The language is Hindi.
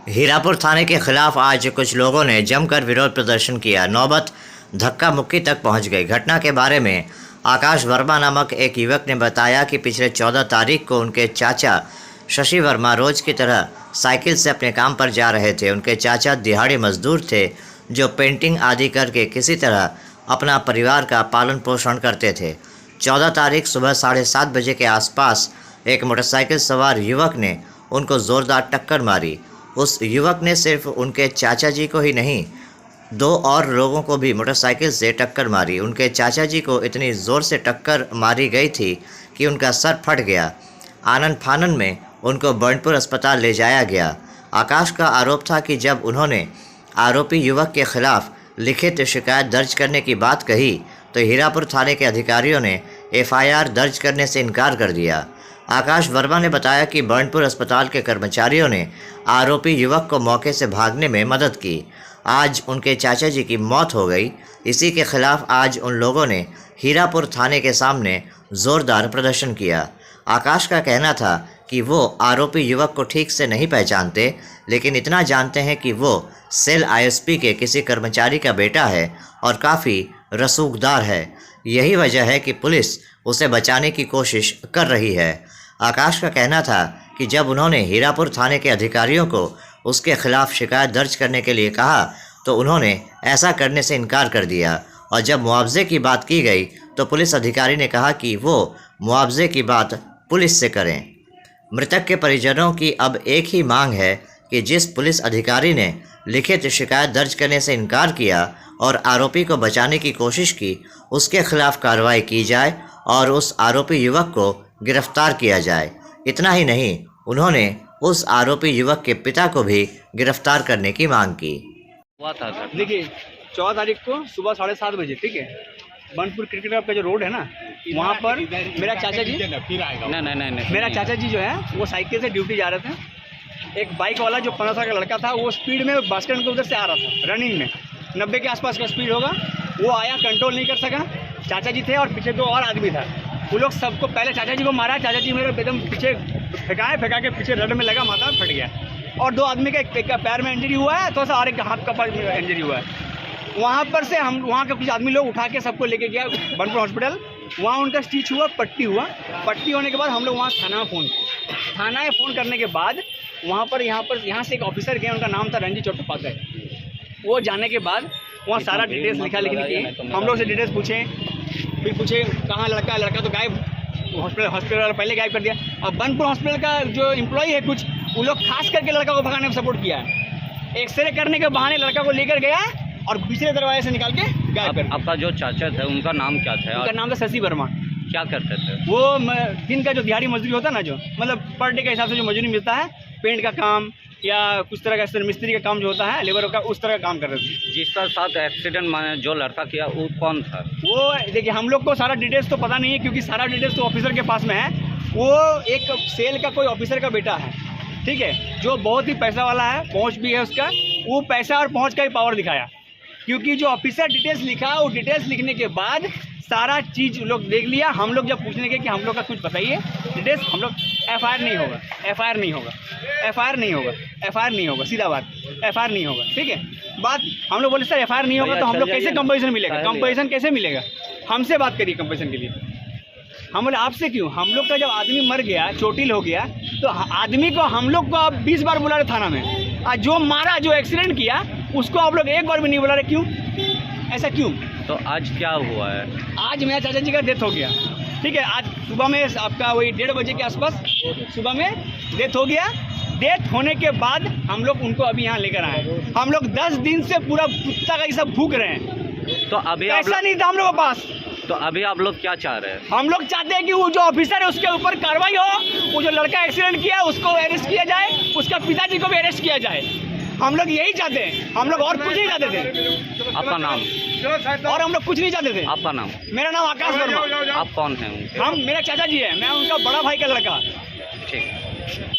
हीरापुर थाने के खिलाफ आज कुछ लोगों ने जमकर विरोध प्रदर्शन किया। नौबत धक्का मुक्की तक पहुंच गई। घटना के बारे में आकाश वर्मा नामक एक युवक ने बताया कि पिछले 14 तारीख को उनके चाचा शशि वर्मा रोज की तरह साइकिल से अपने काम पर जा रहे थे। उनके चाचा दिहाड़ी मजदूर थे जो पेंटिंग आदि करके किसी तरह अपना परिवार का पालन पोषण करते थे। 14 तारीख सुबह 7:30 बजे के आसपास एक मोटरसाइकिल सवार युवक ने उनको ज़ोरदार टक्कर मारी। उस युवक ने सिर्फ उनके चाचा जी को ही नहीं, 2 और लोगों को भी मोटरसाइकिल से टक्कर मारी। उनके चाचा जी को इतनी ज़ोर से टक्कर मारी गई थी कि उनका सर फट गया। आनन फानन में उनको बर्नपुर अस्पताल ले जाया गया। आकाश का आरोप था कि जब उन्होंने आरोपी युवक के खिलाफ लिखित शिकायत दर्ज करने की बात कही तो हीरापुर थाने के अधिकारियों ने FIR दर्ज करने से इनकार कर दिया। आकाश वर्मा ने बताया कि बर्नपुर अस्पताल के कर्मचारियों ने आरोपी युवक को मौके से भागने में मदद की। आज उनके चाचा जी की मौत हो गई। इसी के खिलाफ आज उन लोगों ने हीरापुर थाने के सामने ज़ोरदार प्रदर्शन किया। आकाश का कहना था कि वो आरोपी युवक को ठीक से नहीं पहचानते, लेकिन इतना जानते हैं कि वो सेल ISP के किसी कर्मचारी का बेटा है और काफ़ी रसूखदार है। यही वजह है कि पुलिस उसे बचाने की कोशिश कर रही है। आकाश का कहना था कि जब उन्होंने हीरापुर थाने के अधिकारियों को उसके खिलाफ शिकायत दर्ज करने के लिए कहा तो उन्होंने ऐसा करने से इनकार कर दिया, और जब मुआवजे की बात की गई तो पुलिस अधिकारी ने कहा कि वो मुआवजे की बात पुलिस से करें। मृतक के परिजनों की अब एक ही मांग है कि जिस पुलिस अधिकारी ने लिखित शिकायत दर्ज करने से इनकार किया और आरोपी को बचाने की कोशिश की, उसके खिलाफ कार्रवाई की जाए और उस आरोपी युवक को गिरफ्तार किया जाए। इतना ही नहीं, उन्होंने उस आरोपी युवक के पिता को भी गिरफ्तार करने की मांग की। देखिए 14 तारीख को सुबह 7:30 बजे, ठीक है, बर्नपुर क्रिकेट क्लब का जो रोड है ना, वहाँ पर मेरा चाचा जी मेरा चाचा जी जो है वो साइकिल से ड्यूटी जा रहे थे। एक बाइक वाला जो 15 साल का लड़का था वो स्पीड में बास्केट के उधर से आ रहा था, रनिंग में 90 के आसपास का स्पीड होगा। वो आया, कंट्रोल नहीं कर सका। चाचा जी थे और पीछे 2 और आदमी था। वो लोग सबको पहले चाचा जी को मारा। चाचा जी मेरे एकदम पीछे फेंका के पीछे रड में लगा, माथा फट गया। और 2 आदमी का एक का पैर में इंजरी हुआ है, थोड़ा सा, और एक हाथ का इंजरी हुआ है। वहाँ पर से हम वहाँ के कुछ आदमी लोग उठा के सबको लेके गया बर्नपुर हॉस्पिटल। वहाँ उनका स्टिच हुआ, पट्टी हुआ। पट्टी होने के बाद हम लोग वहाँ थाना में फ़ोन करने के बाद यहाँ से एक ऑफिसर गए, उनका नाम था रंजीत चट्टोपाध्याय। वो जाने के बाद वहाँ सारा डिटेल्स लिखने की हम लोग से डिटेल्स पूछे, फिर पूछे कहाँ लड़का तो गायब, हॉस्पिटल पहले गायब कर दिया। और बर्नपुर हॉस्पिटल का जो एम्प्लॉई है कुछ, वो लोग खास करके लड़का को भगाने में सपोर्ट किया है। एक्सरे करने के बहाने लड़का को लेकर गया और पिछले दरवाजे से निकाल के गायब कर। आपका जो चाचा था उनका नाम क्या था? उनका नाम था शशि वर्मा। क्या करते थे वो? दिन का जो दिहाड़ी मजदूरी होता है ना, जो मतलब पर डे के हिसाब से जो मजदूरी मिलता है, पेंट का काम या कुछ तरह का मिस्त्री का काम जो होता है, लेबर का, उस तरह का काम कर रहे थे। जिसका साथ एक्सीडेंट में जो लड़का किया वो कौन था? वो देखिए, हम लोग को सारा डिटेल्स तो पता नहीं है, क्योंकि सारा डिटेल्स तो ऑफिसर के पास में है। वो एक सेल का कोई ऑफिसर का बेटा है, ठीक है, जो बहुत ही पैसा वाला है, पहुँच भी है उसका। वो पैसा और पहुँच का ही पावर दिखाया, क्योंकि जो ऑफिसर डिटेल्स लिखा, वो डिटेल्स लिखने के बाद सारा चीज़ लोग देख लिया। हम लोग जब पूछने के कि हम लोग का कुछ बताइए डिटेल्स, हम लोग FIR नहीं होगा, सीधा बात, FIR नहीं होगा, ठीक है। बात हम लोग बोले सर FIR नहीं होगा तो हम लोग कैसे कंपनसेशन मिलेगा? कंपनसेशन कैसे मिलेगा? हमसे बात करिए कंपनसेशन के लिए। हम बोले आपसे क्यों? हम लोग का जब आदमी मर गया, चोटिल हो गया, तो आदमी को हम लोग को आप 20 बार बुला रहे थाना में, और जो मारा, जो एक्सीडेंट किया, उसको आप लोग एक बार भी नहीं बुला रहे। क्यों? ऐसा क्यों? तो आज क्या हुआ है? आज मेरा चाचा जी का डेथ हो गया, ठीक है। आज सुबह में आपका वही 1:30 बजे के आसपास सुबह में डेथ हो गया। डेथ होने के बाद हम लोग उनको अभी यहाँ लेकर आए। हम लोग 10 दिन से पूरा कुत्ता का ये सब भूख रहे हैं। तो अभी ऐसा नहीं था हम लोग के पास। तो अभी आप लोग क्या चाह रहे हैं? हम लोग चाहते हैं कि वो जो ऑफिसर है उसके ऊपर कार्रवाई हो। वो जो लड़का एक्सीडेंट किया उसको अरेस्ट किया जाए, उसका पिताजी को भी अरेस्ट किया जाए। हम लोग यही चाहते हैं, हम लोग और कुछ नहीं चाहते थे। आपका नाम? और हम लोग कुछ नहीं चाहते थे। आपका नाम? मेरा नाम आकाश वर्मा। आप कौन हैं? हम, मेरा चाचा जी है, मैं उनका बड़ा भाई का लड़का। ठीक।